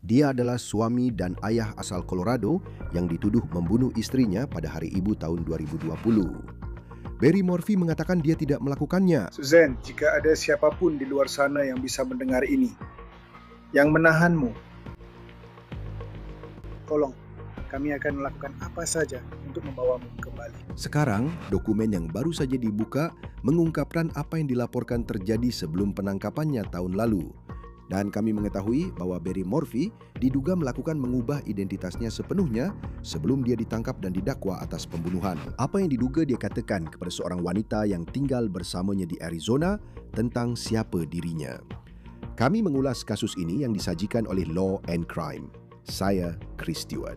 Dia adalah suami dan ayah asal Colorado yang dituduh membunuh istrinya pada Hari Ibu tahun 2020. Barry Morphy mengatakan dia tidak melakukannya. Suzanne, jika ada siapapun di luar sana yang bisa mendengar ini, yang menahanmu, tolong, kami akan melakukan apa saja untuk membawamu kembali. Sekarang, dokumen yang baru saja dibuka mengungkapkan apa yang dilaporkan terjadi sebelum penangkapannya tahun lalu. Dan kami mengetahui bahwa Barry Morphy diduga melakukan mengubah identitasnya sepenuhnya sebelum dia ditangkap dan didakwa atas pembunuhan. Apa yang diduga dia katakan kepada seorang wanita yang tinggal bersamanya di Arizona tentang siapa dirinya. Kami mengulas kasus ini yang disajikan oleh Law and Crime. Saya Chris Stewart.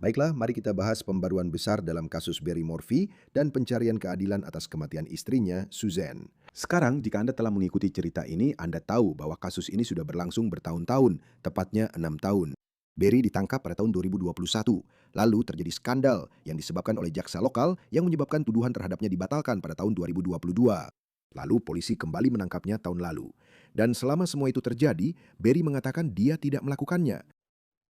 Baiklah, mari kita bahas pembaruan besar dalam kasus Barry Morphy dan pencarian keadilan atas kematian istrinya, Suzanne. Sekarang, jika Anda telah mengikuti cerita ini, Anda tahu bahwa kasus ini sudah berlangsung bertahun-tahun, tepatnya 6 tahun. Barry ditangkap pada tahun 2021. Lalu terjadi skandal yang disebabkan oleh jaksa lokal yang menyebabkan tuduhan terhadapnya dibatalkan pada tahun 2022. Lalu polisi kembali menangkapnya tahun lalu. Dan selama semua itu terjadi, Barry mengatakan dia tidak melakukannya.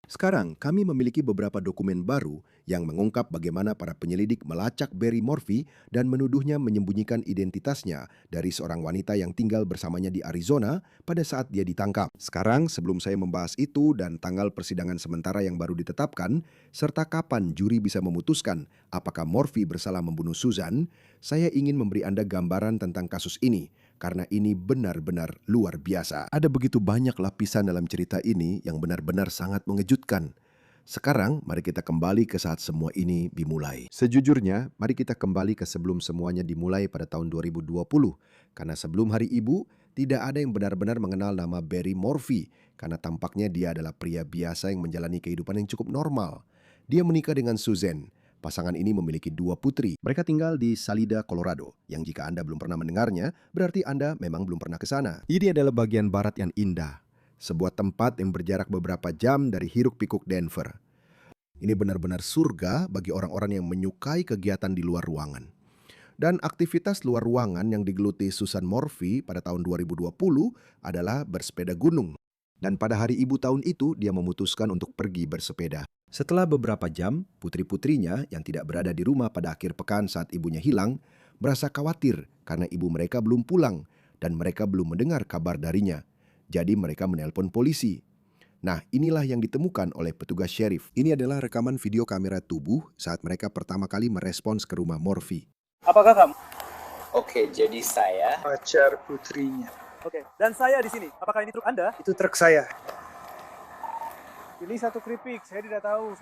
Sekarang, kami memiliki beberapa dokumen baru yang mengungkap bagaimana para penyelidik melacak Barry Morphy dan menuduhnya menyembunyikan identitasnya dari seorang wanita yang tinggal bersamanya di Arizona pada saat dia ditangkap. Sekarang, sebelum saya membahas itu dan tanggal persidangan sementara yang baru ditetapkan, serta kapan juri bisa memutuskan apakah Morphy bersalah membunuh Susan, saya ingin memberi Anda gambaran tentang kasus ini. Karena ini benar-benar luar biasa. Ada begitu banyak lapisan dalam cerita ini yang benar-benar sangat mengejutkan. Sekarang, mari kita kembali ke saat semua ini dimulai. Sejujurnya, mari kita kembali ke sebelum semuanya dimulai pada tahun 2020. Karena sebelum Hari Ibu, tidak ada yang benar-benar mengenal nama Barry Morphy. Karena tampaknya dia adalah pria biasa yang menjalani kehidupan yang cukup normal. Dia menikah dengan Suzanne. Pasangan ini memiliki 2 putri. Mereka tinggal di Salida, Colorado, yang jika Anda belum pernah mendengarnya, berarti Anda memang belum pernah ke sana. Ini adalah bagian barat yang indah, sebuah tempat yang berjarak beberapa jam dari hiruk-pikuk Denver. Ini benar-benar surga bagi orang-orang yang menyukai kegiatan di luar ruangan. Dan aktivitas luar ruangan yang digeluti Susan Morphy pada tahun 2020 adalah bersepeda gunung. Dan pada Hari Ibu tahun itu, dia memutuskan untuk pergi bersepeda. Setelah beberapa jam, putri-putrinya yang tidak berada di rumah pada akhir pekan saat ibunya hilang, merasa khawatir karena ibu mereka belum pulang dan mereka belum mendengar kabar darinya. Jadi mereka menelpon polisi. Nah, inilah yang ditemukan oleh petugas sheriff. Ini adalah rekaman video kamera tubuh saat mereka pertama kali merespons ke rumah Morphy. Apakah kamu? Oke, jadi saya. Pacar putrinya. Oke, dan saya di sini. Apakah ini truk Anda? Itu truk saya. Ini satu keripik. Saya tidak tahu.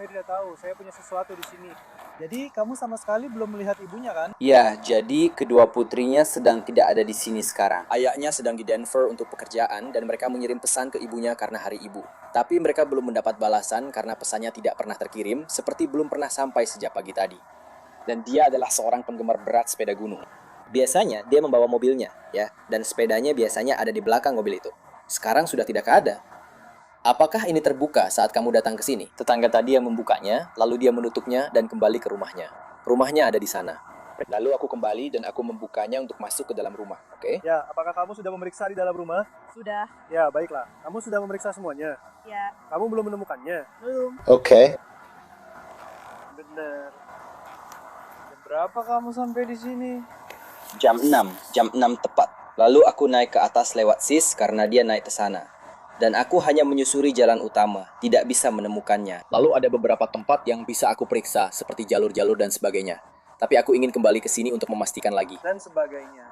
Saya punya sesuatu di sini. Jadi kamu sama sekali belum melihat ibunya kan? Ya, jadi kedua putrinya sedang tidak ada di sini sekarang. Ayahnya sedang di Denver untuk pekerjaan dan mereka mengirim pesan ke ibunya karena Hari Ibu. Tapi mereka belum mendapat balasan karena pesannya tidak pernah terkirim, seperti belum pernah sampai sejak pagi tadi. Dan dia adalah seorang penggemar berat sepeda gunung. Biasanya dia membawa mobilnya, ya, dan sepedanya biasanya ada di belakang mobil itu. Sekarang sudah tidak ada. Apakah ini terbuka saat kamu datang ke sini? Tetangga tadi yang membukanya, lalu dia menutupnya dan kembali ke rumahnya. Rumahnya ada di sana. Lalu aku kembali dan aku membukanya untuk masuk ke dalam rumah, oke? Ya, apakah kamu sudah memeriksa di dalam rumah? Sudah, Ya, baiklah. Kamu sudah memeriksa semuanya. ya, Kamu belum menemukannya. belum. Oke. Benar. Jam berapa kamu sampai di sini? Jam 6 tepat. Lalu aku naik ke atas lewat sis karena dia naik ke sana. Dan aku hanya menyusuri jalan utama, tidak bisa menemukannya. Lalu ada beberapa tempat yang bisa aku periksa, seperti jalur-jalur dan sebagainya. Tapi aku ingin kembali ke sini untuk memastikan lagi. Dan sebagainya.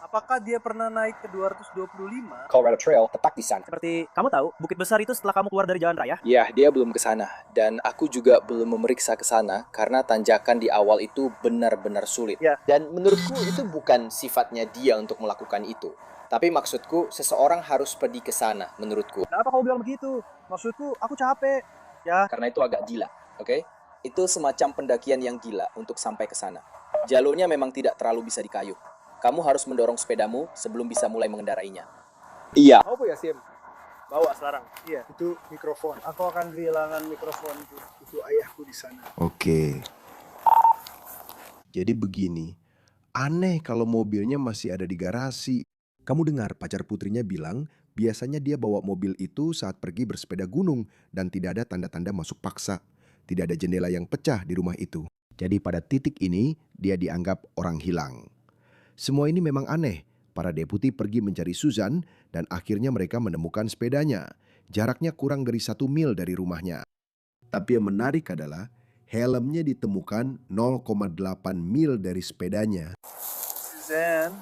Apakah dia pernah naik ke 225? Colorado Trail tepat di sana. Seperti kamu tahu, bukit besar itu setelah kamu keluar dari jalan raya? Ya, dia belum ke sana. Dan aku juga belum memeriksa ke sana karena tanjakan di awal itu benar-benar sulit. Ya. Dan menurutku itu bukan sifatnya dia untuk melakukan itu. Tapi maksudku, seseorang harus pergi ke sana, menurutku. Kenapa kamu bilang begitu? Maksudku, aku capek. Ya, Karena itu agak gila, oke? Itu semacam pendakian yang gila untuk sampai ke sana. Jalurnya memang tidak terlalu bisa dikayuh. Kamu harus mendorong sepedamu sebelum bisa mulai mengendarainya. Iya. apa ya, Sim? Bawa sekarang. Iya. Itu mikrofon. Aku akan kehilangan mikrofonku. Itu ayahku di sana. Oke. Jadi begini, Aneh kalau mobilnya masih ada di garasi. Kamu dengar pacar putrinya bilang, biasanya dia bawa mobil itu saat pergi bersepeda gunung dan tidak ada tanda-tanda masuk paksa. Tidak ada jendela yang pecah di rumah itu. Jadi pada titik ini, dia dianggap orang hilang. Semua ini memang aneh. Para deputi pergi mencari Susan dan akhirnya mereka menemukan sepedanya. Jaraknya kurang dari 1 mil dari rumahnya. Tapi yang menarik adalah helmnya ditemukan 0,8 mil dari sepedanya. Suzanne.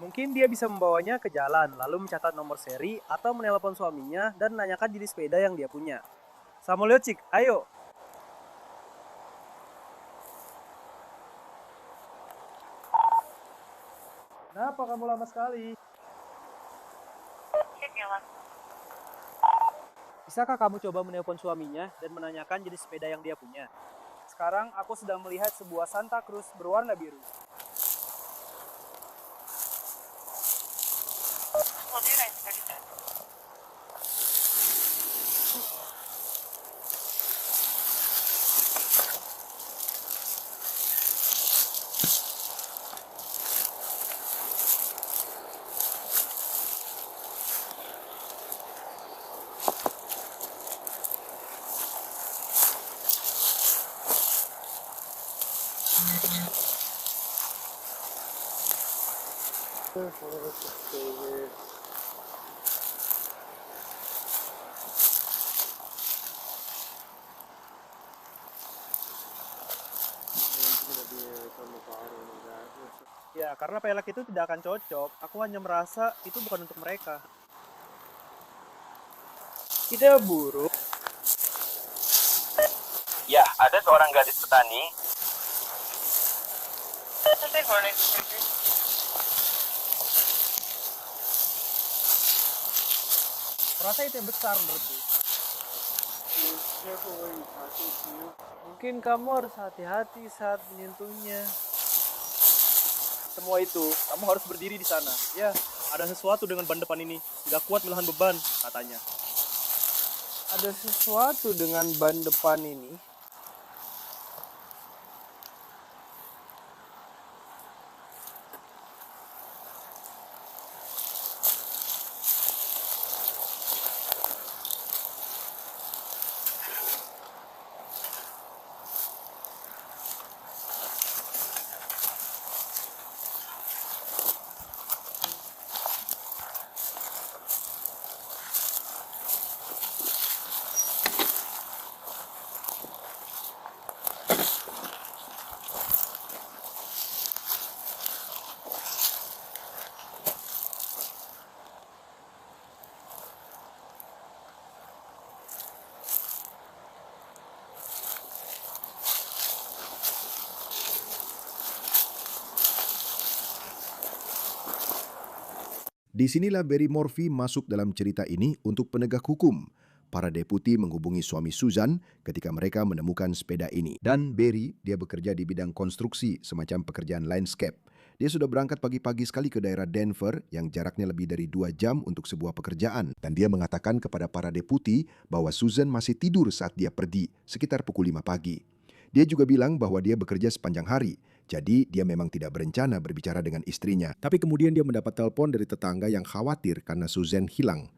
Mungkin dia bisa membawanya ke jalan, lalu mencatat nomor seri atau menelepon suaminya dan menanyakan jenis sepeda yang dia punya. Samuel Cik, ayo. Kenapa kamu lama sekali? Bisakah kamu coba menelpon suaminya dan menanyakan jenis sepeda yang dia punya? Sekarang aku sedang melihat sebuah Santa Cruz berwarna biru. Ya, karena pelek itu tidak akan cocok. Aku hanya merasa itu bukan untuk mereka. Tidak buruk. Ya, ada seorang gadis petani. Merasa itu yang besar menurutku. Mungkin kamu harus hati-hati saat menyentuhnya. Semua itu, kamu harus berdiri di sana. Ya, ada sesuatu dengan ban depan ini. Tidak kuat menahan beban, katanya. Ada sesuatu dengan ban depan ini. Disinilah Barry Morphy masuk dalam cerita ini untuk penegak hukum. Para deputi menghubungi suami Susan ketika mereka menemukan sepeda ini. Dan Barry, dia bekerja di bidang konstruksi, semacam pekerjaan landscape. Dia sudah berangkat pagi-pagi sekali ke daerah Denver yang jaraknya lebih dari 2 jam untuk sebuah pekerjaan. Dan dia mengatakan kepada para deputi bahwa Susan masih tidur saat dia pergi, sekitar pukul 5 pagi. Dia juga bilang bahwa dia bekerja sepanjang hari. Jadi dia memang tidak berencana berbicara dengan istrinya. Tapi kemudian dia mendapat telepon dari tetangga yang khawatir karena Susan hilang.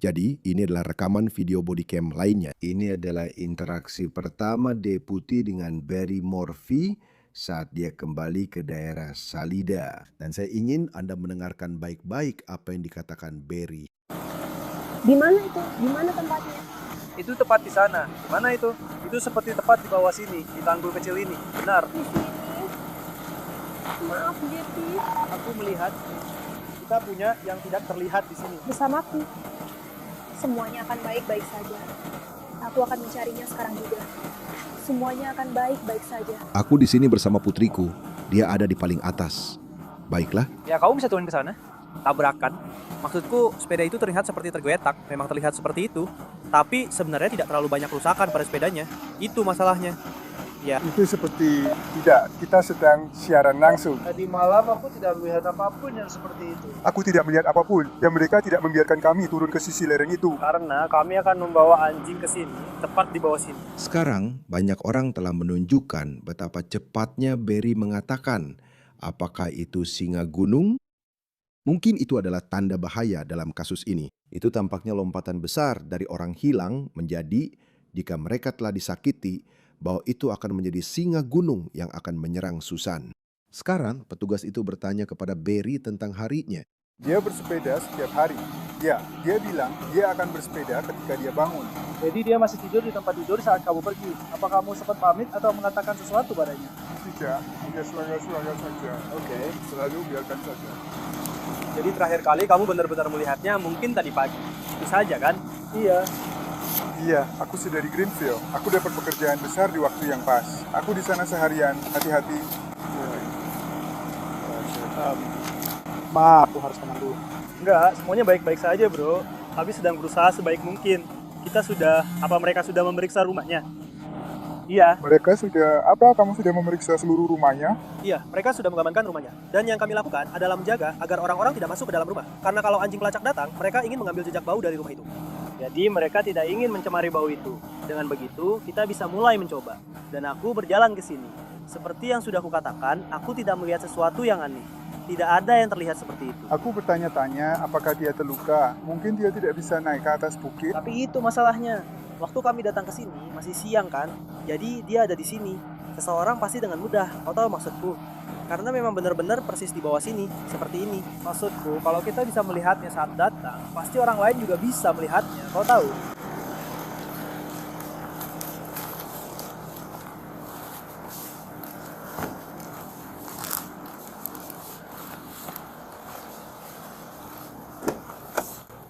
Jadi ini adalah rekaman video bodycam lainnya. Ini adalah interaksi pertama deputi dengan Barry Morphy saat dia kembali ke daerah Salida. Dan saya ingin Anda mendengarkan baik-baik apa yang dikatakan Barry. Di mana itu? Di mana tempatnya? Itu tepat di sana. Mana itu? Itu seperti tepat di bawah sini, di tanggul kecil ini. Benar. Di sini. Maaf, Jetty. Aku melihat kita punya yang tidak terlihat di sini. Bersamaku. Semuanya akan baik-baik saja. Aku akan mencarinya sekarang juga. Semuanya akan baik-baik saja. Aku di sini bersama putriku. Dia ada di paling atas. Baiklah. Ya, kamu bisa turun ke sana. Tabrakan. Maksudku, sepeda itu terlihat seperti tergeletak. Memang terlihat seperti itu. Tapi sebenarnya tidak terlalu banyak kerusakan pada sepedanya. Itu masalahnya. Itu seperti tidak, kita sedang siaran langsung. Tadi malam aku tidak melihat apapun yang seperti itu. Aku tidak melihat apapun, dan mereka tidak membiarkan kami turun ke sisi lereng itu. Karena kami akan membawa anjing ke sini, tepat di bawah sini. Sekarang, banyak orang telah menunjukkan betapa cepatnya Barry mengatakan, apakah itu singa gunung? Mungkin itu adalah tanda bahaya dalam kasus ini. Itu tampaknya lompatan besar dari orang hilang menjadi, jika mereka telah disakiti, bahwa itu akan menjadi singa gunung yang akan menyerang Susan. Sekarang, petugas itu bertanya kepada Barry tentang harinya. Dia bersepeda setiap hari. Ya, dia bilang dia akan bersepeda ketika dia bangun. Jadi dia masih tidur di tempat tidur saat kamu pergi. Apa kamu sempat pamit atau mengatakan sesuatu padanya? Tidak, dia selanggar-selanggar saja. Oke. Selalu biarkan saja. Jadi terakhir kali kamu benar-benar melihatnya mungkin tadi pagi. Itu saja kan? Iya. Iya, aku sudah di Greenfield. Aku dapat pekerjaan besar di waktu yang pas. Aku di sana seharian. Hati-hati. Maaf, aku harus tenang dulu. Enggak, semuanya baik-baik saja, bro. Kami sedang berusaha sebaik mungkin. Apa mereka sudah memeriksa rumahnya? Iya. Mereka sudah, apa kamu sudah memeriksa seluruh rumahnya? Iya, mereka sudah mengamankan rumahnya. Dan yang kami lakukan adalah menjaga agar orang-orang tidak masuk ke dalam rumah. Karena kalau anjing pelacak datang, mereka ingin mengambil jejak bau dari rumah itu. Jadi mereka tidak ingin mencemari bau itu. Dengan begitu, kita bisa mulai mencoba. Dan aku berjalan ke sini. Seperti yang sudah kukatakan, aku tidak melihat sesuatu yang aneh. Tidak ada yang terlihat seperti itu. Aku bertanya-tanya apakah dia terluka. Mungkin dia tidak bisa naik ke atas bukit. Tapi itu masalahnya. Waktu kami datang ke sini, masih siang kan? Jadi dia ada di sini. Seseorang pasti dengan mudah. Kau tahu maksudku? Karena memang benar-benar persis di bawah sini, seperti ini. Maksudku, kalau kita bisa melihatnya saat datang, pasti orang lain juga bisa melihatnya. Kau tahu?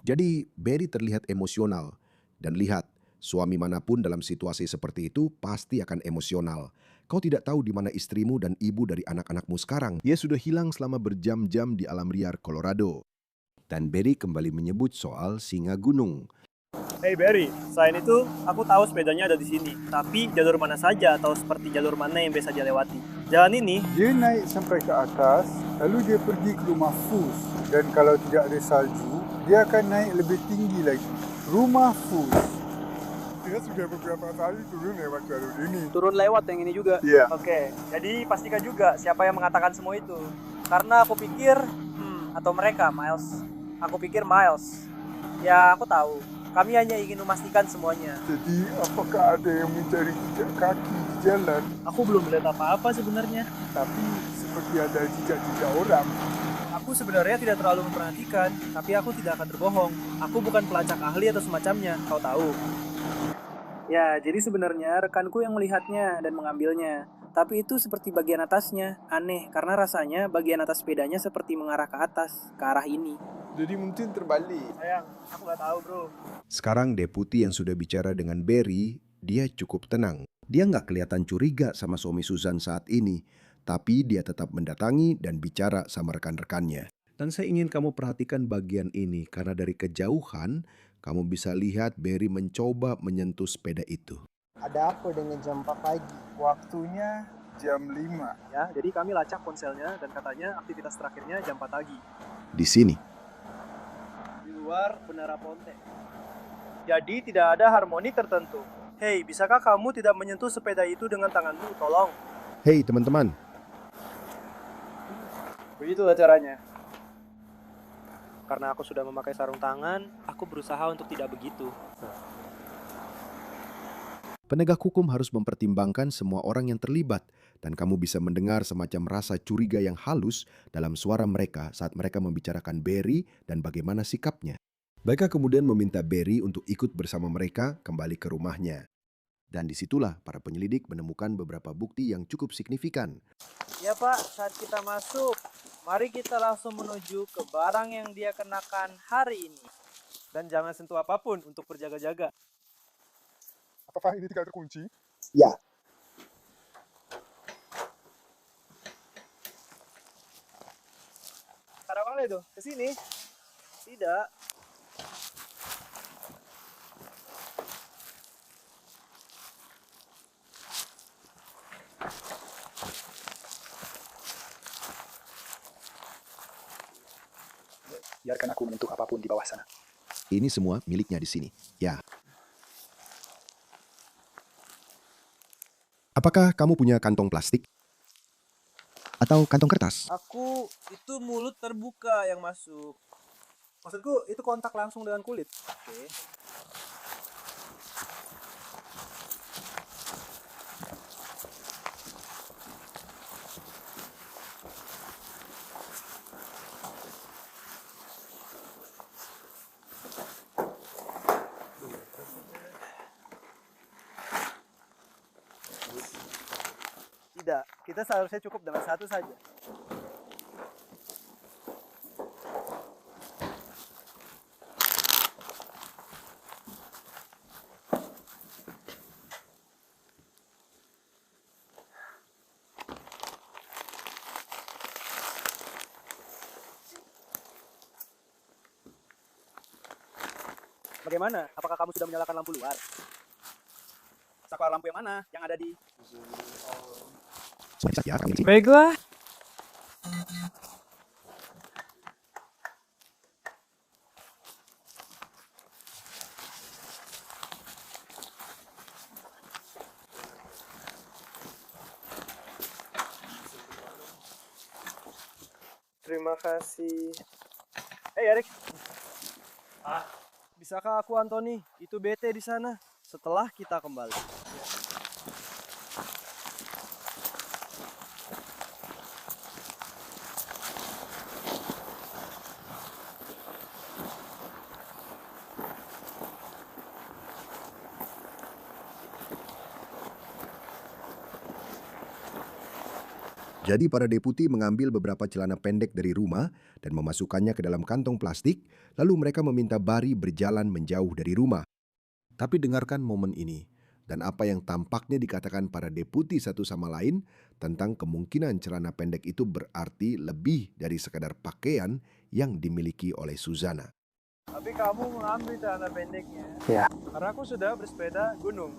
Jadi, Barry terlihat emosional. Dan lihat, suami manapun dalam situasi seperti itu pasti akan emosional. Kau tidak tahu di mana istrimu dan ibu dari anak-anakmu sekarang. Dia sudah hilang selama berjam-jam di alam liar Colorado. Dan Barry kembali menyebut soal singa gunung. Hey Barry, selain itu, aku tahu sepedanya ada di sini. Tapi jalur mana saja atau seperti jalur mana yang biasa dia lewati? Jalan ini? Dia naik sampai ke atas, lalu dia pergi ke rumah Fus. Dan kalau tidak ada salju, dia akan naik lebih tinggi lagi. Rumah Fus. Dia sudah beberapa kali turun lewat jalur ini. Turun lewat yang ini juga? Iya. Oke, jadi pastikan juga siapa yang mengatakan semua itu. Karena aku pikir, atau mereka, Miles. Aku pikir Miles. Ya, aku tahu. Kami hanya ingin memastikan semuanya. Jadi, apakah ada yang mencari jejak kaki di jalan? Aku belum melihat apa-apa sebenarnya. Tapi, seperti ada jejak-jejak orang. Aku sebenarnya tidak terlalu memperhatikan, tapi aku tidak akan berbohong. Aku bukan pelacak ahli atau semacamnya, kau tahu. Ya, jadi sebenarnya rekanku yang melihatnya dan mengambilnya. Tapi itu seperti bagian atasnya. Aneh, karena rasanya bagian atas sepedanya seperti mengarah ke atas, ke arah ini. Jadi mungkin terbalik. Sayang, aku nggak tahu bro. Sekarang deputi yang sudah bicara dengan Barry, dia cukup tenang. Dia nggak kelihatan curiga sama suami Susan saat ini, tapi dia tetap mendatangi dan bicara sama rekan-rekannya. Dan saya ingin kamu perhatikan bagian ini, karena dari kejauhan, kamu bisa lihat Barry mencoba menyentuh sepeda itu. Ada apa dengan jam 4 pagi? Waktunya jam 5. Ya, jadi kami lacak ponselnya dan katanya aktivitas terakhirnya jam 4 pagi. Di sini. Di luar Menara Ponte. Jadi tidak ada harmoni tertentu. Hei, bisakah kamu tidak menyentuh sepeda itu dengan tanganmu? Tolong. Hei teman-teman, Begitulah caranya. Karena aku sudah memakai sarung tangan, aku berusaha untuk tidak begitu. penegak hukum harus mempertimbangkan semua orang yang terlibat, dan kamu bisa mendengar semacam rasa curiga yang halus dalam suara mereka saat mereka membicarakan Barry dan bagaimana sikapnya. Mereka kemudian meminta Barry untuk ikut bersama mereka kembali ke rumahnya. Dan disitulah para penyelidik menemukan beberapa bukti yang cukup signifikan. Ya Pak, saat kita masuk, mari kita langsung menuju ke barang yang dia kenakan hari ini. Dan jangan sentuh apapun untuk berjaga-jaga. Apakah ini tidak terkunci? Ya. Ada mana itu? Ke sini? Tidak. Biarkan aku menyentuh apapun di bawah sana. Ini semua miliknya di sini. Ya. Apakah kamu punya kantong plastik? Atau kantong kertas? Aku itu mulut terbuka yang masuk. Maksudku itu kontak langsung dengan kulit. Oke. Tidak, kita seharusnya cukup dengan satu saja. Bagaimana? Apakah kamu sudah menyalakan lampu luar? Saklar lampu yang mana? Yang ada di... Baiklah. Terima kasih. Erik. Bisakah aku, Anthony? Itu BT di sana. Setelah kita kembali. Jadi para deputi mengambil beberapa celana pendek dari rumah dan memasukkannya ke dalam kantong plastik, lalu mereka meminta Barry berjalan menjauh dari rumah. Tapi dengarkan momen ini, dan apa yang tampaknya dikatakan para deputi satu sama lain tentang kemungkinan celana pendek itu berarti lebih dari sekadar pakaian yang dimiliki oleh Susanna. Tapi kamu mengambil celana pendeknya. Ya. Karena aku sudah bersepeda gunung.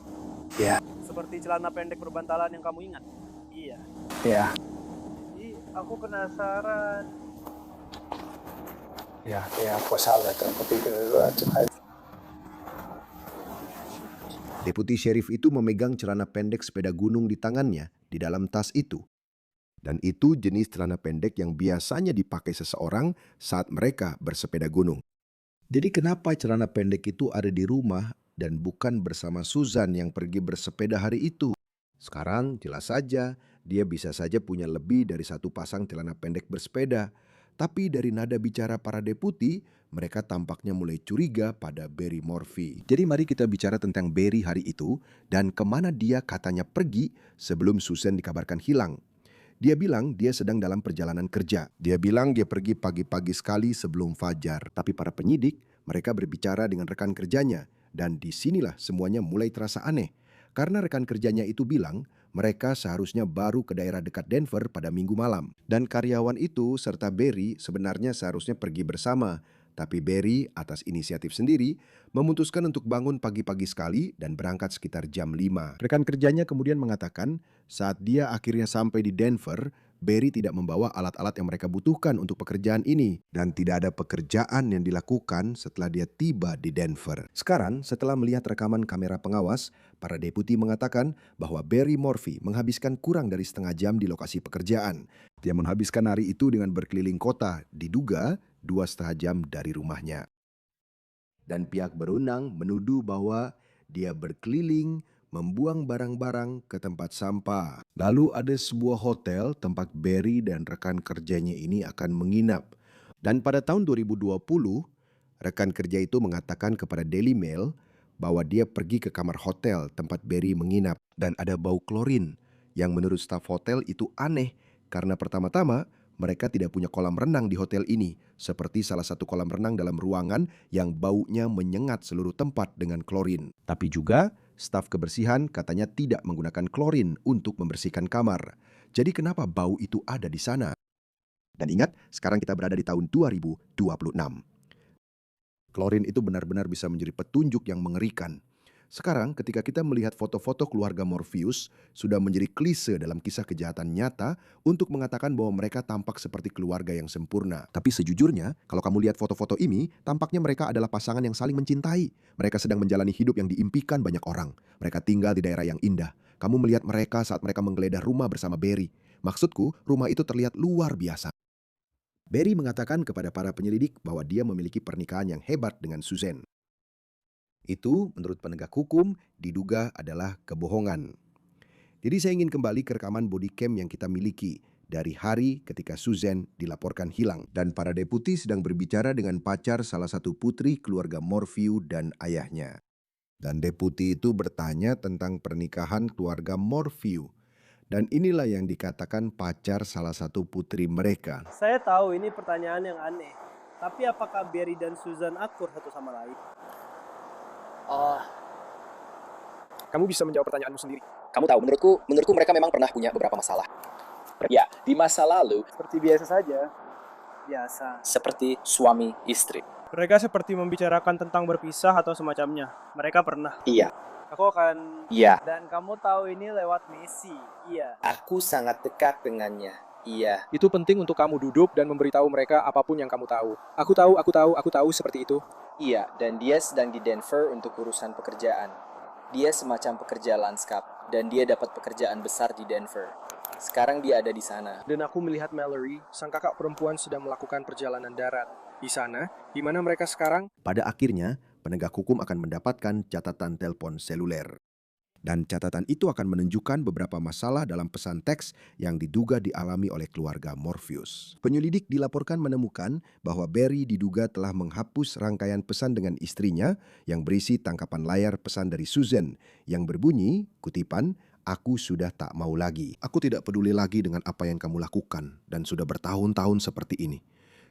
Ya. Seperti celana pendek berbantalan yang kamu ingat. Iya. Ya. Jadi aku penasaran. Ya, aku salah tapi Deputi Sheriff itu memegang celana pendek sepeda gunung di tangannya di dalam tas itu. Dan itu jenis celana pendek yang biasanya dipakai seseorang saat mereka bersepeda gunung. Jadi kenapa celana pendek itu ada di rumah dan bukan bersama Susan yang pergi bersepeda hari itu? Sekarang jelas saja dia bisa saja punya lebih dari satu pasang celana pendek bersepeda. Tapi dari nada bicara para deputi, mereka tampaknya mulai curiga pada Barry Morphy. Jadi mari kita bicara tentang Barry hari itu dan kemana dia katanya pergi sebelum Susan dikabarkan hilang. Dia bilang dia sedang dalam perjalanan kerja. Dia bilang dia pergi pagi-pagi sekali sebelum fajar. Tapi para penyidik, mereka berbicara dengan rekan kerjanya. Dan disinilah semuanya mulai terasa aneh. Karena rekan kerjanya itu bilang mereka seharusnya baru ke daerah dekat Denver pada Minggu malam. Dan karyawan itu serta Barry sebenarnya seharusnya pergi bersama. Tapi Barry atas inisiatif sendiri memutuskan untuk bangun pagi-pagi sekali dan berangkat sekitar jam 5. Rekan kerjanya kemudian mengatakan saat dia akhirnya sampai di Denver, Barry tidak membawa alat-alat yang mereka butuhkan untuk pekerjaan ini. Dan tidak ada pekerjaan yang dilakukan setelah dia tiba di Denver. Sekarang setelah melihat rekaman kamera pengawas, para deputi mengatakan bahwa Barry Morphy menghabiskan kurang dari setengah jam di lokasi pekerjaan. Dia menghabiskan hari itu dengan berkeliling kota, diduga 2,5 jam dari rumahnya. Dan pihak berwenang menuduh bahwa dia berkeliling membuang barang-barang ke tempat sampah. Lalu ada sebuah hotel tempat Barry dan rekan kerjanya ini akan menginap. Dan pada tahun 2020, rekan kerja itu mengatakan kepada Daily Mail bahwa dia pergi ke kamar hotel tempat Barry menginap dan ada bau klorin yang menurut staf hotel itu aneh karena pertama-tama mereka tidak punya kolam renang di hotel ini, seperti salah satu kolam renang dalam ruangan yang baunya menyengat seluruh tempat dengan klorin. Tapi juga, staf kebersihan katanya tidak menggunakan klorin untuk membersihkan kamar. Jadi kenapa bau itu ada di sana? Dan ingat, sekarang kita berada di tahun 2026. Klorin itu benar-benar bisa menjadi petunjuk yang mengerikan. Sekarang ketika kita melihat foto-foto keluarga Morpheus, sudah menjadi klise dalam kisah kejahatan nyata untuk mengatakan bahwa mereka tampak seperti keluarga yang sempurna. Tapi sejujurnya, kalau kamu lihat foto-foto ini, tampaknya mereka adalah pasangan yang saling mencintai. Mereka sedang menjalani hidup yang diimpikan banyak orang. Mereka tinggal di daerah yang indah. Kamu melihat mereka saat mereka menggeledah rumah bersama Barry. Maksudku, rumah itu terlihat luar biasa. Barry mengatakan kepada para penyelidik bahwa dia memiliki pernikahan yang hebat dengan Susan. Itu, menurut penegak hukum, diduga adalah kebohongan. Jadi saya ingin kembali ke rekaman body cam yang kita miliki dari hari ketika Susan dilaporkan hilang. Dan para deputi sedang berbicara dengan pacar salah satu putri keluarga Morpheus dan ayahnya. Dan deputi itu bertanya tentang pernikahan keluarga Morpheus. Dan inilah yang dikatakan pacar salah satu putri mereka. Saya tahu ini pertanyaan yang aneh. Tapi apakah Barry dan Susan akur satu sama lain? Kamu bisa menjawab pertanyaanmu sendiri. Kamu tahu, menurutku mereka memang pernah punya beberapa masalah. Ya, di masa lalu, Seperti biasa saja. Biasa. seperti suami istri. Mereka seperti membicarakan tentang berpisah atau semacamnya. Mereka pernah. Iya, Aku akan... iya. Dan kamu tahu ini lewat Messi. Iya. Aku sangat dekat dengannya. Iya. Itu penting untuk kamu duduk dan memberitahu mereka apapun yang kamu tahu. Aku tahu seperti itu. Iya, dan dia sedang di Denver untuk urusan pekerjaan. Dia semacam pekerja lanskap, dan dia dapat pekerjaan besar di Denver. Sekarang dia ada di sana. Dan aku melihat Mallory, sang kakak perempuan sedang melakukan perjalanan darat. Di sana, di mana mereka sekarang? Pada akhirnya, penegak hukum akan mendapatkan catatan telepon seluler. Dan catatan itu akan menunjukkan beberapa masalah dalam pesan teks yang diduga dialami oleh keluarga Morpheus. Penyelidik dilaporkan menemukan bahwa Barry diduga telah menghapus rangkaian pesan dengan istrinya yang berisi tangkapan layar pesan dari Susan yang berbunyi, kutipan, "Aku sudah tak mau lagi. Aku tidak peduli lagi dengan apa yang kamu lakukan dan sudah bertahun-tahun seperti ini.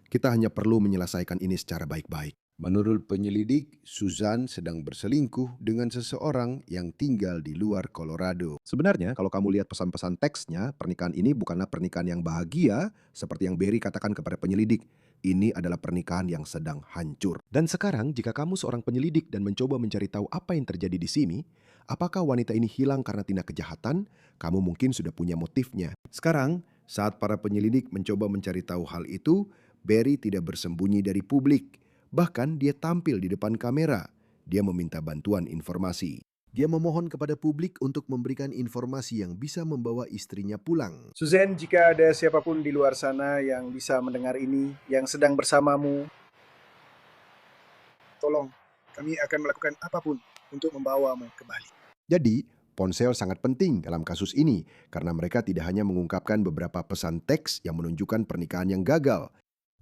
Kita hanya perlu menyelesaikan ini secara baik-baik." Menurut penyelidik, Susan sedang berselingkuh dengan seseorang yang tinggal di luar Colorado. Sebenarnya, kalau kamu lihat pesan-pesan teksnya, pernikahan ini bukanlah pernikahan yang bahagia seperti yang Barry katakan kepada penyelidik. Ini adalah pernikahan yang sedang hancur. Dan sekarang, jika kamu seorang penyelidik dan mencoba mencari tahu apa yang terjadi di sini, apakah wanita ini hilang karena tindak kejahatan? Kamu mungkin sudah punya motifnya. Sekarang, saat para penyelidik mencoba mencari tahu hal itu, Barry tidak bersembunyi dari publik. Bahkan dia tampil di depan kamera. Dia meminta bantuan informasi. Dia memohon kepada publik untuk memberikan informasi yang bisa membawa istrinya pulang. Susan, jika ada siapapun di luar sana yang bisa mendengar ini, yang sedang bersamamu, tolong, kami akan melakukan apapun untuk membawamu kembali. Jadi, ponsel sangat penting dalam kasus ini karena mereka tidak hanya mengungkapkan beberapa pesan teks yang menunjukkan pernikahan yang gagal.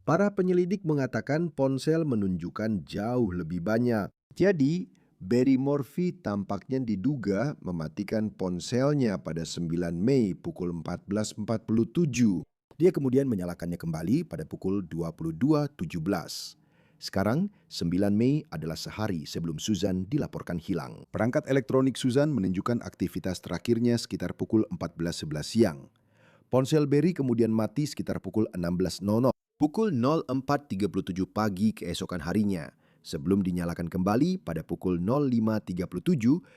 Para penyelidik mengatakan ponsel menunjukkan jauh lebih banyak. Jadi, Barry Morphy tampaknya diduga mematikan ponselnya pada 9 Mei pukul 14.47. Dia kemudian menyalakannya kembali pada pukul 22.17. Sekarang, 9 Mei adalah sehari sebelum Susan dilaporkan hilang. Perangkat elektronik Susan menunjukkan aktivitas terakhirnya sekitar pukul 14.11 siang. Ponsel Barry kemudian mati sekitar pukul 16.00. Pukul 04.37 pagi keesokan harinya, sebelum dinyalakan kembali pada pukul 05.37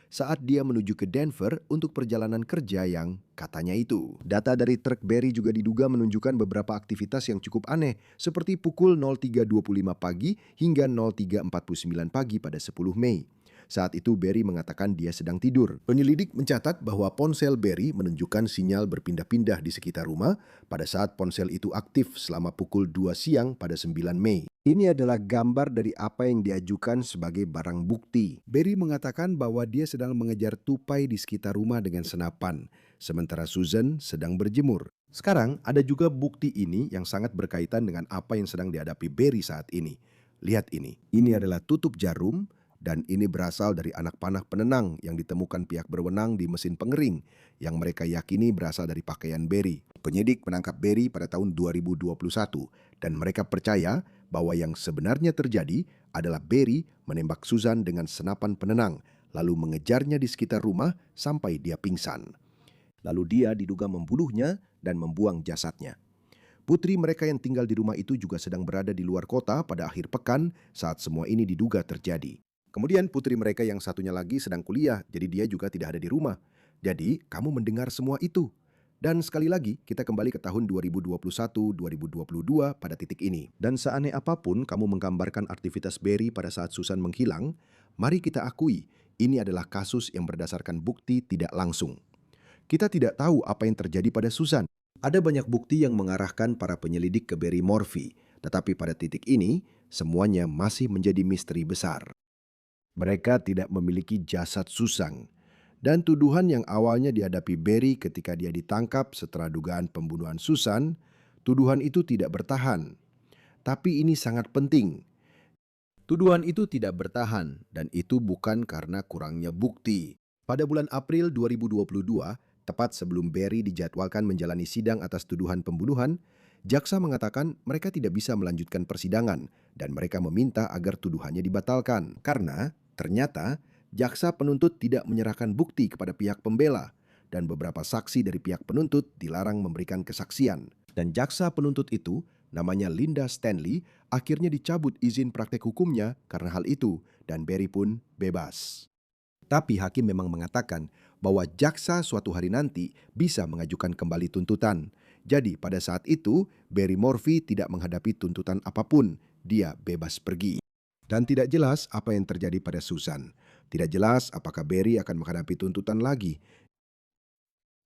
saat dia menuju ke Denver untuk perjalanan kerja yang katanya itu. Data dari truk Barry juga diduga menunjukkan beberapa aktivitas yang cukup aneh, seperti pukul 03.25 pagi hingga 03.49 pagi pada 10 Mei. Saat itu Barry mengatakan dia sedang tidur. Penyelidik mencatat bahwa ponsel Barry menunjukkan sinyal berpindah-pindah di sekitar rumah pada saat ponsel itu aktif selama pukul 2 siang pada 9 Mei. Ini adalah gambar dari apa yang diajukan sebagai barang bukti. Barry mengatakan bahwa dia sedang mengejar tupai di sekitar rumah dengan senapan, sementara Susan sedang berjemur. Sekarang ada juga bukti ini yang sangat berkaitan dengan apa yang sedang dihadapi Barry saat ini. Lihat ini. Ini adalah tutup jarum. Dan ini berasal dari anak panah penenang yang ditemukan pihak berwenang di mesin pengering yang mereka yakini berasal dari pakaian Barry. Penyidik menangkap Barry pada tahun 2021 dan mereka percaya bahwa yang sebenarnya terjadi adalah Barry menembak Susan dengan senapan penenang lalu mengejarnya di sekitar rumah sampai dia pingsan. Lalu dia diduga membunuhnya dan membuang jasadnya. Putri mereka yang tinggal di rumah itu juga sedang berada di luar kota pada akhir pekan saat semua ini diduga terjadi. Kemudian putri mereka yang satunya lagi sedang kuliah, jadi dia juga tidak ada di rumah. Jadi, kamu mendengar semua itu. Dan sekali lagi, kita kembali ke tahun 2021-2022 pada titik ini. Dan seaneh apapun kamu menggambarkan aktivitas Barry pada saat Susan menghilang, mari kita akui, ini adalah kasus yang berdasarkan bukti tidak langsung. Kita tidak tahu apa yang terjadi pada Susan. Ada banyak bukti yang mengarahkan para penyelidik ke Barry Morphy, tetapi pada titik ini, semuanya masih menjadi misteri besar. Mereka tidak memiliki jasad Susan. Dan tuduhan yang awalnya dihadapi Barry ketika dia ditangkap setelah dugaan pembunuhan Susan, tuduhan itu tidak bertahan. Tapi ini sangat penting. Tuduhan itu tidak bertahan, dan itu bukan karena kurangnya bukti. Pada bulan April 2022, tepat sebelum Barry dijadwalkan menjalani sidang atas tuduhan pembunuhan, jaksa mengatakan mereka tidak bisa melanjutkan persidangan dan mereka meminta agar tuduhannya dibatalkan karena ternyata jaksa penuntut tidak menyerahkan bukti kepada pihak pembela dan beberapa saksi dari pihak penuntut dilarang memberikan kesaksian. Dan jaksa penuntut itu, namanya Linda Stanley, akhirnya dicabut izin praktek hukumnya karena hal itu dan Barry pun bebas. Tapi hakim memang mengatakan bahwa jaksa suatu hari nanti bisa mengajukan kembali tuntutan. Jadi pada saat itu, Barry Morphy tidak menghadapi tuntutan apapun. Dia bebas pergi. Dan tidak jelas apa yang terjadi pada Susan. Tidak jelas apakah Barry akan menghadapi tuntutan lagi.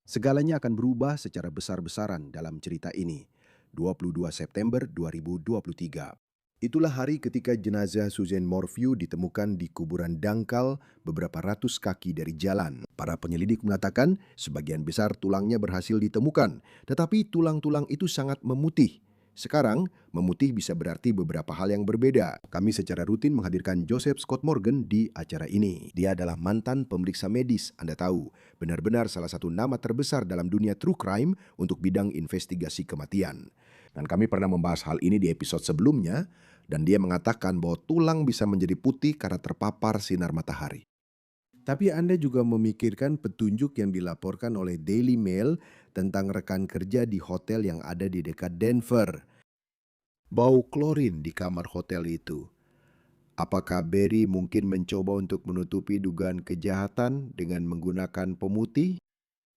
Segalanya akan berubah secara besar-besaran dalam cerita ini. 22 September 2023. Itulah hari ketika jenazah Susan Morphew ditemukan di kuburan dangkal beberapa ratus kaki dari jalan. Para penyelidik mengatakan sebagian besar tulangnya berhasil ditemukan, tetapi tulang-tulang itu sangat memutih. Sekarang, memutih bisa berarti beberapa hal yang berbeda. Kami secara rutin menghadirkan Joseph Scott Morgan di acara ini. Dia adalah mantan pemeriksa medis, Anda tahu. Benar-benar salah satu nama terbesar dalam dunia true crime untuk bidang investigasi kematian. Dan kami pernah membahas hal ini di episode sebelumnya, dan dia mengatakan bahwa tulang bisa menjadi putih karena terpapar sinar matahari. Tapi Anda juga memikirkan petunjuk yang dilaporkan oleh Daily Mail tentang rekan kerja di hotel yang ada di dekat Denver. Bau klorin di kamar hotel itu. Apakah Barry mungkin mencoba untuk menutupi dugaan kejahatan dengan menggunakan pemutih?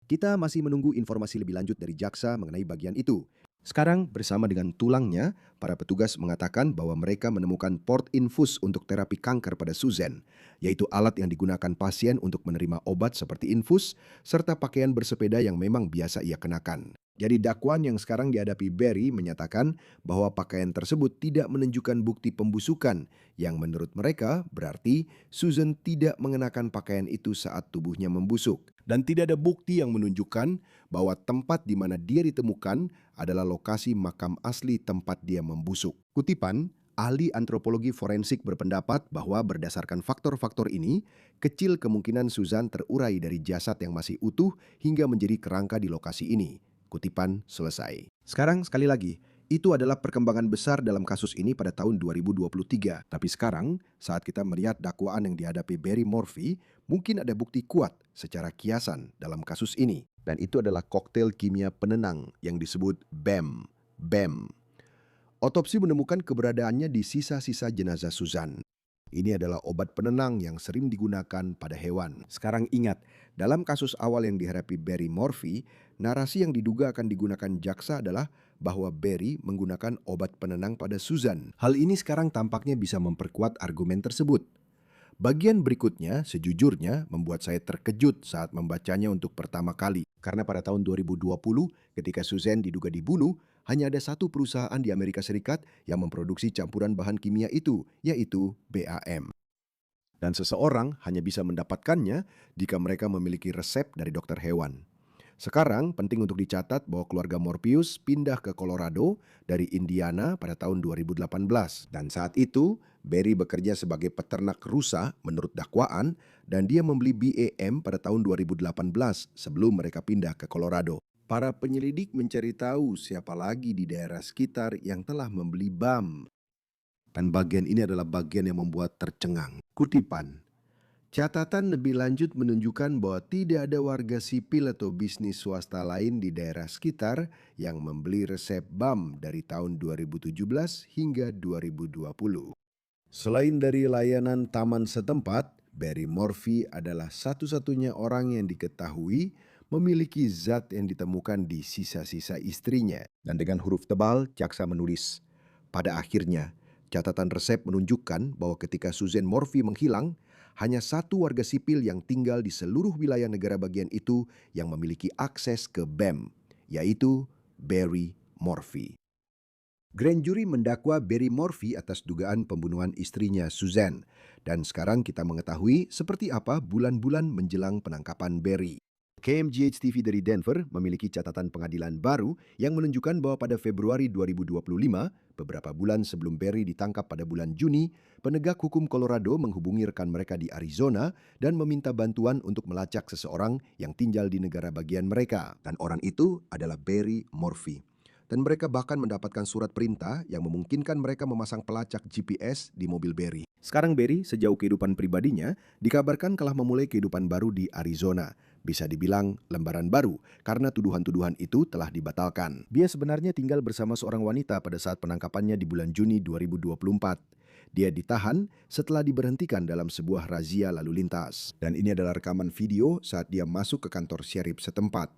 Kita masih menunggu informasi lebih lanjut dari jaksa mengenai bagian itu. Sekarang bersama dengan tulangnya, para petugas mengatakan bahwa mereka menemukan port infus untuk terapi kanker pada Susan, yaitu alat yang digunakan pasien untuk menerima obat seperti infus, serta pakaian bersepeda yang memang biasa ia kenakan. Jadi dakwaan yang sekarang dihadapi Barry menyatakan bahwa pakaian tersebut tidak menunjukkan bukti pembusukan, yang menurut mereka berarti Susan tidak mengenakan pakaian itu saat tubuhnya membusuk. Dan tidak ada bukti yang menunjukkan bahwa tempat di mana dia ditemukan adalah lokasi makam asli tempat dia membusuk. Kutipan, ahli antropologi forensik berpendapat bahwa berdasarkan faktor-faktor ini, kecil kemungkinan Susan terurai dari jasad yang masih utuh hingga menjadi kerangka di lokasi ini. Kutipan selesai. Sekarang sekali lagi, itu adalah perkembangan besar dalam kasus ini pada tahun 2023. Tapi sekarang, saat kita melihat dakwaan yang dihadapi Barry Morphy, mungkin ada bukti kuat secara kiasan dalam kasus ini. Dan itu adalah koktail kimia penenang yang disebut BAM. BAM. Otopsi menemukan keberadaannya di sisa-sisa jenazah Susan. Ini adalah obat penenang yang sering digunakan pada hewan. Sekarang ingat, dalam kasus awal yang dihadapi Barry Morphy, narasi yang diduga akan digunakan jaksa adalah bahwa Barry menggunakan obat penenang pada Susan. Hal ini sekarang tampaknya bisa memperkuat argumen tersebut. Bagian berikutnya, sejujurnya, membuat saya terkejut saat membacanya untuk pertama kali. Karena pada tahun 2020, ketika Susan diduga dibunuh, hanya ada satu perusahaan di Amerika Serikat yang memproduksi campuran bahan kimia itu, yaitu BAM. Dan seseorang hanya bisa mendapatkannya jika mereka memiliki resep dari dokter hewan. Sekarang penting untuk dicatat bahwa keluarga Morpheus pindah ke Colorado dari Indiana pada tahun 2018. Dan saat itu, Barry bekerja sebagai peternak rusa menurut dakwaan dan dia membeli BAM pada tahun 2018 sebelum mereka pindah ke Colorado. Para penyelidik mencari tahu siapa lagi di daerah sekitar yang telah membeli BAM. Dan bagian ini adalah bagian yang membuat tercengang. Kutipan. Catatan lebih lanjut menunjukkan bahwa tidak ada warga sipil atau bisnis swasta lain di daerah sekitar yang membeli resep BAM dari tahun 2017 hingga 2020. Selain dari layanan taman setempat, Barry Morphy adalah satu-satunya orang yang diketahui memiliki zat yang ditemukan di sisa-sisa istrinya. Dan dengan huruf tebal, jaksa menulis, pada akhirnya, catatan resep menunjukkan bahwa ketika Suzanne Morphy menghilang, hanya satu warga sipil yang tinggal di seluruh wilayah negara bagian itu yang memiliki akses ke BEM, yaitu Barry Morphy. Grand jury mendakwa Barry Morphy atas dugaan pembunuhan istrinya Suzanne. Dan sekarang kita mengetahui seperti apa bulan-bulan menjelang penangkapan Barry. KMGH TV dari Denver memiliki catatan pengadilan baru yang menunjukkan bahwa pada Februari 2025, beberapa bulan sebelum Barry ditangkap pada bulan Juni, penegak hukum Colorado menghubungi rekan mereka di Arizona dan meminta bantuan untuk melacak seseorang yang tinggal di negara bagian mereka. Dan orang itu adalah Barry Morphy. Dan mereka bahkan mendapatkan surat perintah yang memungkinkan mereka memasang pelacak GPS di mobil Barry. Sekarang Barry, sejauh kehidupan pribadinya, dikabarkan telah memulai kehidupan baru di Arizona. Bisa dibilang lembaran baru, karena tuduhan-tuduhan itu telah dibatalkan. Dia sebenarnya tinggal bersama seorang wanita pada saat penangkapannya di bulan Juni 2024. Dia ditahan setelah diberhentikan dalam sebuah razia lalu lintas. Dan ini adalah rekaman video saat dia masuk ke kantor syarif setempat.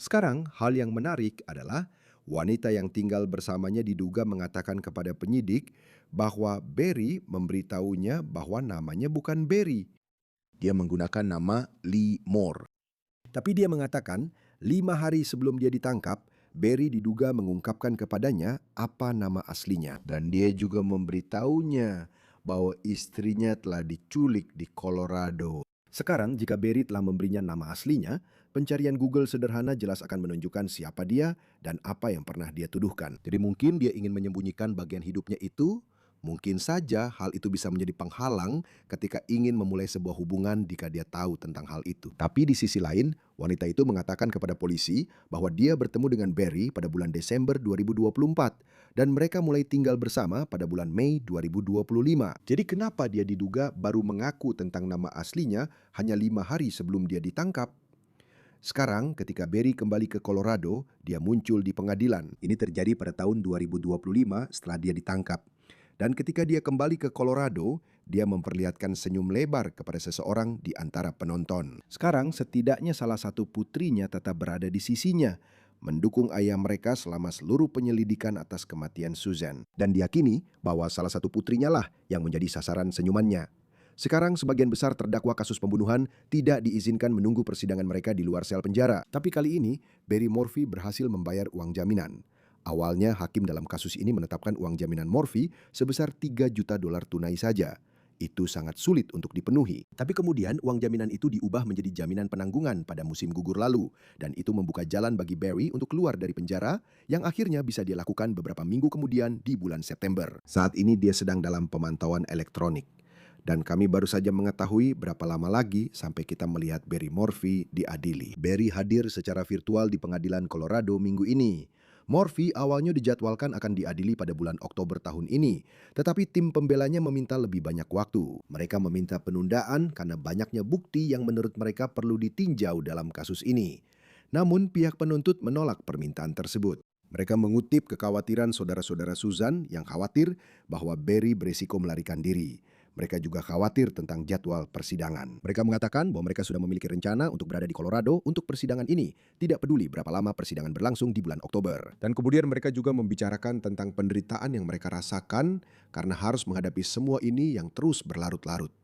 Sekarang, hal yang menarik adalah wanita yang tinggal bersamanya diduga mengatakan kepada penyidik bahwa Barry memberitahunya bahwa namanya bukan Barry. Dia menggunakan nama Lee Moore. Tapi dia mengatakan 5 hari sebelum dia ditangkap, Barry diduga mengungkapkan kepadanya apa nama aslinya. Dan dia juga memberitahunya bahwa istrinya telah diculik di Colorado. Sekarang jika Barry telah memberinya nama aslinya, pencarian Google sederhana jelas akan menunjukkan siapa dia dan apa yang pernah dia tuduhkan. Jadi mungkin dia ingin menyembunyikan bagian hidupnya itu. Mungkin saja hal itu bisa menjadi penghalang ketika ingin memulai sebuah hubungan jika dia tahu tentang hal itu. Tapi di sisi lain, wanita itu mengatakan kepada polisi bahwa dia bertemu dengan Barry pada bulan Desember 2024 dan mereka mulai tinggal bersama pada bulan Mei 2025. Jadi kenapa dia diduga baru mengaku tentang nama aslinya hanya 5 hari sebelum dia ditangkap? Sekarang ketika Barry kembali ke Colorado, dia muncul di pengadilan. Ini terjadi pada tahun 2025 setelah dia ditangkap. Dan ketika dia kembali ke Colorado, dia memperlihatkan senyum lebar kepada seseorang di antara penonton. Sekarang setidaknya salah satu putrinya tetap berada di sisinya, mendukung ayah mereka selama seluruh penyelidikan atas kematian Suzanne. Dan diyakini bahwa salah satu putrinya lah yang menjadi sasaran senyumannya. Sekarang sebagian besar terdakwa kasus pembunuhan tidak diizinkan menunggu persidangan mereka di luar sel penjara. Tapi kali ini, Barry Morphy berhasil membayar uang jaminan. Awalnya, hakim dalam kasus ini menetapkan uang jaminan Morphy sebesar $3 juta tunai saja. Itu sangat sulit untuk dipenuhi. Tapi kemudian uang jaminan itu diubah menjadi jaminan penanggungan pada musim gugur lalu. Dan itu membuka jalan bagi Barry untuk keluar dari penjara yang akhirnya bisa dia lakukan beberapa minggu kemudian di bulan September. Saat ini dia sedang dalam pemantauan elektronik. Dan kami baru saja mengetahui berapa lama lagi sampai kita melihat Barry Morphy diadili. Barry hadir secara virtual di pengadilan Colorado minggu ini. Morphy awalnya dijadwalkan akan diadili pada bulan Oktober tahun ini, tetapi tim pembelanya meminta lebih banyak waktu. Mereka meminta penundaan karena banyaknya bukti yang menurut mereka perlu ditinjau dalam kasus ini. Namun pihak penuntut menolak permintaan tersebut. Mereka mengutip kekhawatiran saudara-saudara Suzanne yang khawatir bahwa Barry berisiko melarikan diri. Mereka juga khawatir tentang jadwal persidangan. Mereka mengatakan bahwa mereka sudah memiliki rencana untuk berada di Colorado untuk persidangan ini. Tidak peduli berapa lama persidangan berlangsung di bulan Oktober. Dan kemudian mereka juga membicarakan tentang penderitaan yang mereka rasakan karena harus menghadapi semua ini yang terus berlarut-larut.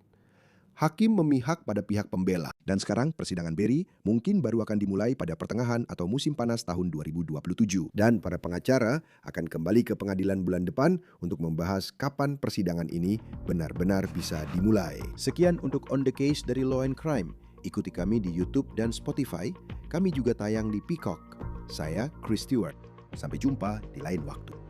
Hakim memihak pada pihak pembela. Dan sekarang persidangan Barry mungkin baru akan dimulai pada pertengahan atau musim panas tahun 2027. Dan para pengacara akan kembali ke pengadilan bulan depan untuk membahas kapan persidangan ini benar-benar bisa dimulai. Sekian untuk On The Case dari Law and Crime. Ikuti kami di YouTube dan Spotify. Kami juga tayang di Peacock. Saya Chris Stewart. Sampai jumpa di lain waktu.